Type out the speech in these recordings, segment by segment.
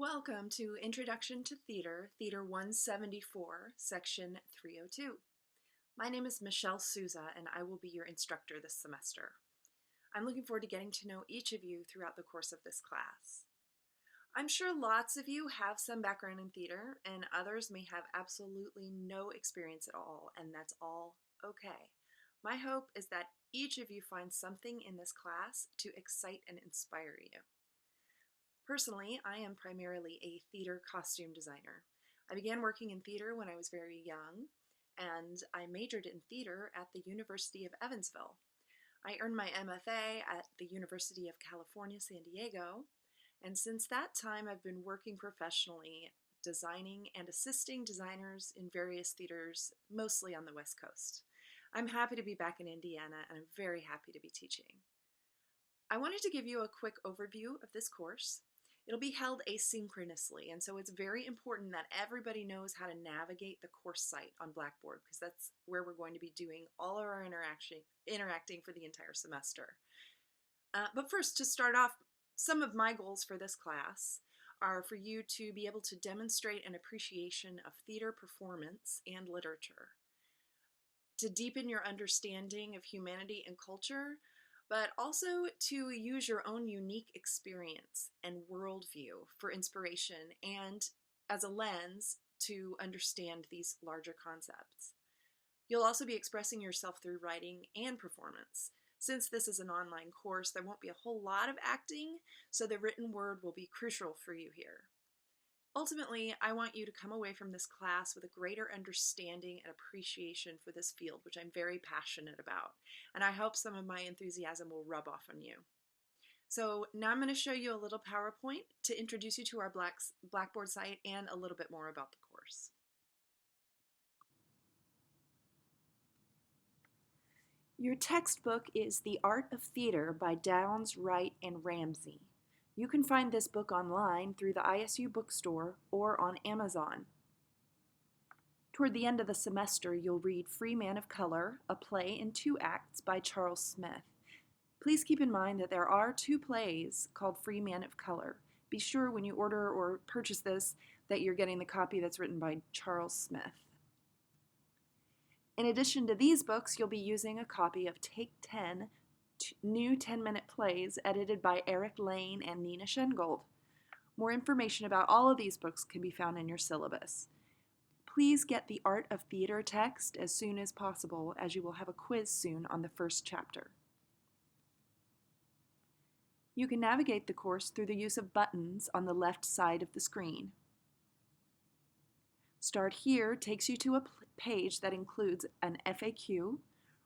Welcome to Introduction to Theater, Theater 174, Section 302. My name is Michelle Souza, and I will be your instructor this semester. I'm looking forward to getting to know each of you throughout the course of this class. I'm sure lots of you have some background in theater, and others may have absolutely no experience at all, and that's all okay. My hope is that each of you finds something in this class to excite and inspire you. Personally, I am primarily a theater costume designer. I began working in theater when I was very young, and I majored in theater at the University of Evansville. I earned my MFA at the University of California, San Diego, and since that time I've been working professionally, designing and assisting designers in various theaters, mostly on the West Coast. I'm happy to be back in Indiana, and I'm very happy to be teaching. I wanted to give you a quick overview of this course. It'll be held asynchronously, and so it's very important that everybody knows how to navigate the course site on Blackboard, because that's where we're going to be doing all of our interacting for the entire semester. But first, to start off, some of my goals for this class are for you to be able to demonstrate an appreciation of theater performance and literature, to deepen your understanding of humanity and culture, but also to use your own unique experience and worldview for inspiration and as a lens to understand these larger concepts. You'll also be expressing yourself through writing and performance. Since this is an online course, there won't be a whole lot of acting, so the written word will be crucial for you here. Ultimately, I want you to come away from this class with a greater understanding and appreciation for this field, which I'm very passionate about, and I hope some of my enthusiasm will rub off on you. So now I'm going to show you a little PowerPoint to introduce you to our Blackboard site and a little bit more about the course. Your textbook is The Art of Theater by Downs, Wright, and Ramsey. You can find this book online through the ISU bookstore or on Amazon. Toward the end of the semester, you'll read Free Man of Color, a play in 2 acts by Charles Smith. Please keep in mind that there are 2 plays called Free Man of Color. Be sure when you order or purchase this that you're getting the copy that's written by Charles Smith. In addition to these books, you'll be using a copy of Take 10, new 10-minute plays edited by Eric Lane and Nina Schengold. More information about all of these books can be found in your syllabus. Please get the Art of Theater text as soon as possible, as you will have a quiz soon on the first chapter. You can navigate the course through the use of buttons on the left side of the screen. Start Here takes you to a page that includes an FAQ,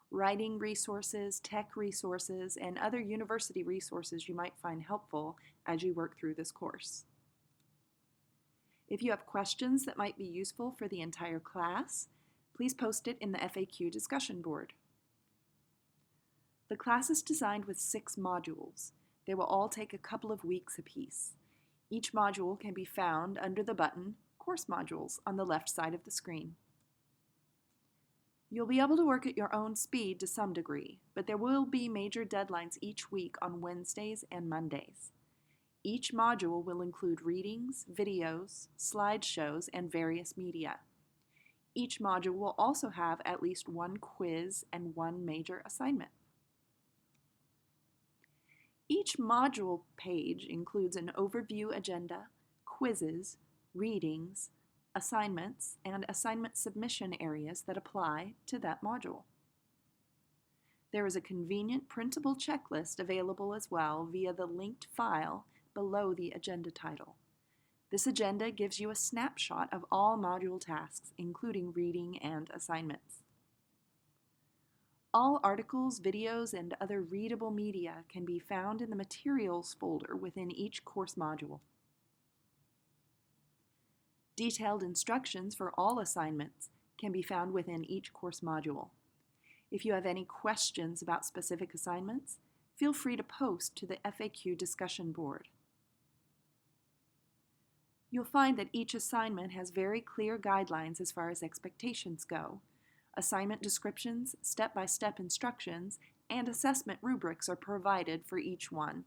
writing resources, tech resources, and other university resources you might find helpful as you work through this course. If you have questions that might be useful for the entire class, please post it in the FAQ discussion board. The class is designed with 6 modules. They will all take a couple of weeks apiece. Each module can be found under the button Course Modules on the left side of the screen. You'll be able to work at your own speed to some degree, but there will be major deadlines each week on Wednesdays and Mondays. Each module will include readings, videos, slideshows, and various media. Each module will also have at least 1 quiz and 1 major assignment. Each module page includes an overview agenda, quizzes, readings, assignments, and assignment submission areas that apply to that module. There is a convenient printable checklist available as well via the linked file below the agenda title. This agenda gives you a snapshot of all module tasks, including reading and assignments. All articles, videos, and other readable media can be found in the Materials folder within each course module. Detailed instructions for all assignments can be found within each course module. If you have any questions about specific assignments, feel free to post to the FAQ discussion board. You'll find that each assignment has very clear guidelines as far as expectations go. Assignment descriptions, step-by-step instructions, and assessment rubrics are provided for each one.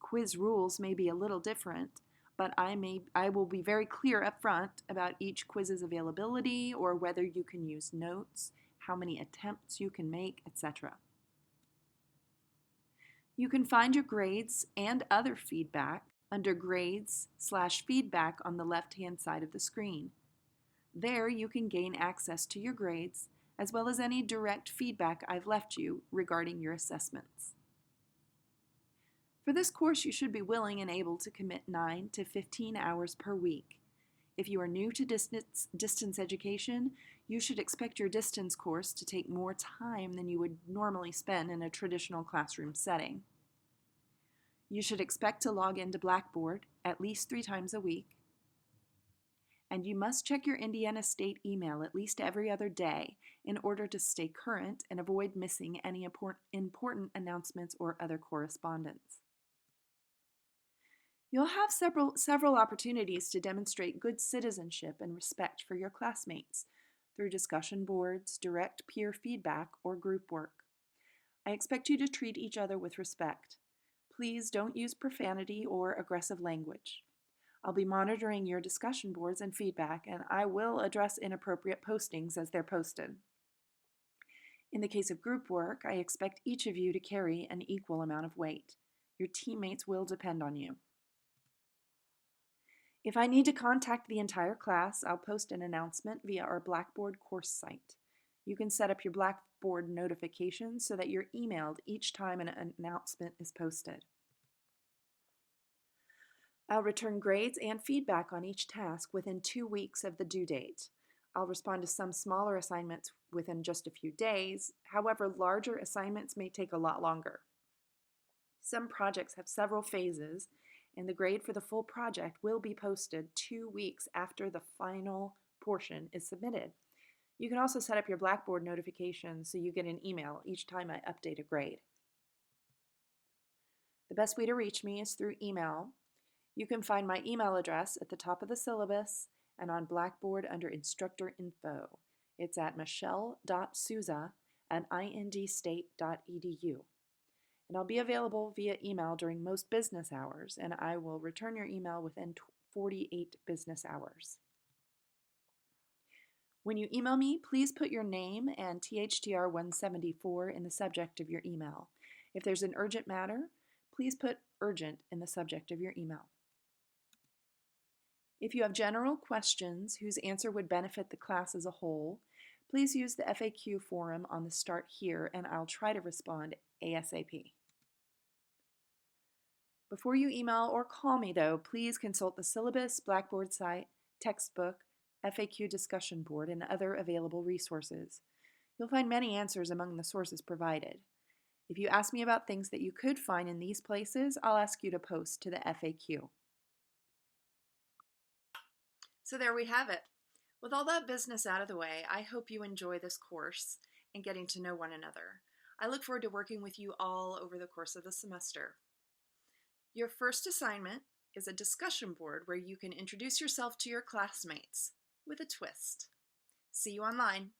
quiz rules may be a little different, but I will be very clear up front about each quiz's availability or whether you can use notes, how many attempts you can make, etc. You can find your grades and other feedback under Grades/Feedback on the left-hand side of the screen. There you can gain access to your grades as well as any direct feedback I've left you regarding your assessments. For this course, you should be willing and able to commit 9 to 15 hours per week. If you are new to distance education, you should expect your distance course to take more time than you would normally spend in a traditional classroom setting. You should expect to log into Blackboard at least 3 times a week. And you must check your Indiana State email at least every other day in order to stay current and avoid missing any important announcements or other correspondence. You'll have several opportunities to demonstrate good citizenship and respect for your classmates through discussion boards, direct peer feedback, or group work. I expect you to treat each other with respect. Please don't use profanity or aggressive language. I'll be monitoring your discussion boards and feedback, and I will address inappropriate postings as they're posted. In the case of group work, I expect each of you to carry an equal amount of weight. Your teammates will depend on you. If I need to contact the entire class, I'll post an announcement via our Blackboard course site. You can set up your Blackboard notifications so that you're emailed each time an announcement is posted. I'll return grades and feedback on each task within 2 weeks of the due date. I'll respond to some smaller assignments within just a few days. However, larger assignments may take a lot longer. Some projects have several phases, and the grade for the full project will be posted 2 weeks after the final portion is submitted. You can also set up your Blackboard notifications so you get an email each time I update a grade. The best way to reach me is through email. You can find my email address at the top of the syllabus and on Blackboard under Instructor Info. It's at michelle.souza@indstate.edu. And I'll be available via email during most business hours, and I will return your email within 48 business hours. When you email me, please put your name and THTR 174 in the subject of your email. If there's an urgent matter, please put urgent in the subject of your email. If you have general questions whose answer would benefit the class as a whole, please use the FAQ forum on the Start Here, and I'll try to respond ASAP. Before you email or call me, though, please consult the syllabus, Blackboard site, textbook, FAQ discussion board, and other available resources. You'll find many answers among the sources provided. If you ask me about things that you could find in these places, I'll ask you to post to the FAQ. So there we have it. With all that business out of the way, I hope you enjoy this course and getting to know one another. I look forward to working with you all over the course of the semester. Your first assignment is a discussion board where you can introduce yourself to your classmates with a twist. See you online.